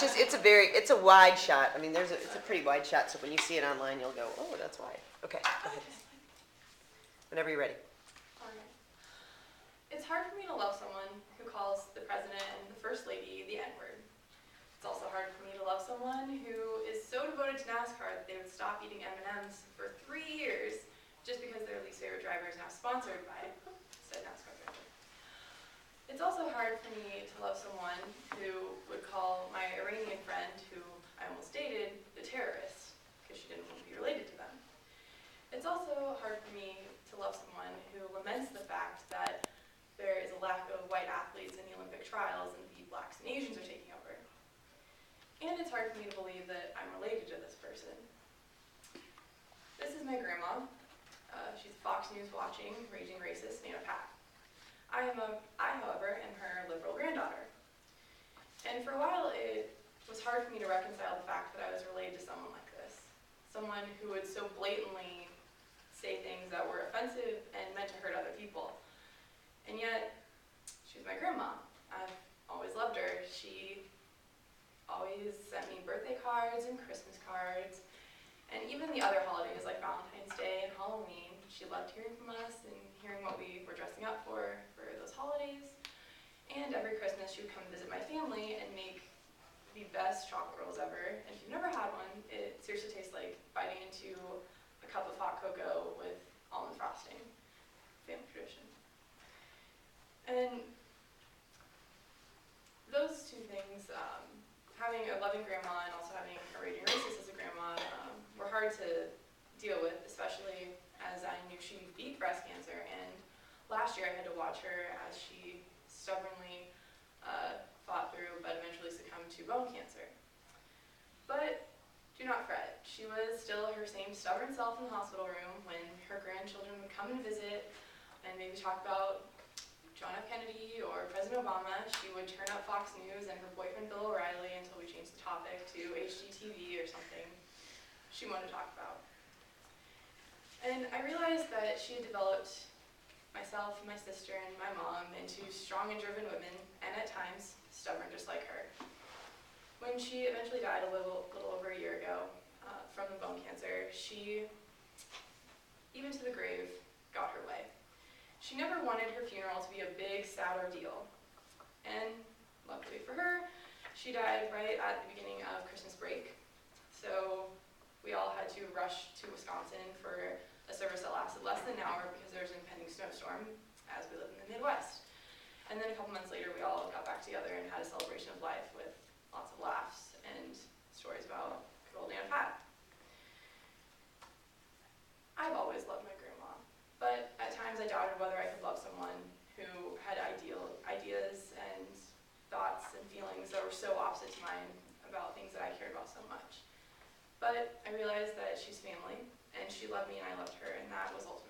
it's a wide shot. I mean, it's a pretty wide shot, so when you see it online, you'll go, oh, that's wide. Okay, go ahead. Whenever you're ready. Alright. It's hard for me to love someone who calls the president and the first lady the N-word. It's also hard for me to love someone who is so devoted to NASCAR that they would stop eating M&Ms for 3 years just because their least favorite driver is now sponsored by said NASCAR driver. It's also hard for me to love someone who would call my Iranian friend, who I almost dated, the terrorist, because she didn't want to be related to them. It's also hard for me to love someone who laments the fact that there is a lack of white athletes in the Olympic trials and the blacks and Asians are taking over. And it's hard for me to believe that I'm related to this person. This is my grandma. She's a Fox News watching, raging racist Nana Pat. I, however, am her liberal granddaughter. And for a while, it was hard for me to reconcile the fact that I was related to someone like this. Someone who would so blatantly say things that were offensive and meant to hurt other people. And yet, she's my grandma. I've always loved her. She always sent me birthday cards and Christmas cards, and even the other holidays like Valentine's Day and Halloween. She loved hearing from us and hearing what we were dressing up for those holidays. And every Christmas she would come visit my family and make the best chocolate rolls ever. And if you've never had one, it seriously tastes like biting into a cup of hot cocoa with almond frosting. Family tradition. And those two things, having a loving grandma and also having a raging racist as a grandma, were hard to deal with, especially as I knew she beat breast cancer. And last year I had to watch her as she stubbornly fought through but eventually succumbed to bone cancer. But do not fret. She was still her same stubborn self in the hospital room when her grandchildren would come and visit and maybe talk about John F. Kennedy or President Obama. She would turn up Fox News and her boyfriend Bill O'Reilly until we changed the topic to HGTV or something she wanted to talk about. And I realized that she had developed myself, my sister, and my mom into strong and driven women, and at times stubborn just like her. When she eventually died a little over a year ago from the bone cancer, she, even to the grave, got her way. She never wanted her funeral to be a big, sad ordeal. And luckily for her, she died right at the beginning of Christmas break. So we all had to rush to Wisconsin for a service that lasted less than an hour because there was an impending snowstorm, as we live in the Midwest. And then a couple months later, we all got back together and had a celebration of life with lots of laughs and stories about good old Nana Pat. I've always loved my grandma, but at times I doubted whether I could love someone who had ideas and thoughts and feelings that were so opposite to mine about things that I cared about so much. But I realized that she's family, and she loved me and I loved her, and that was ultimately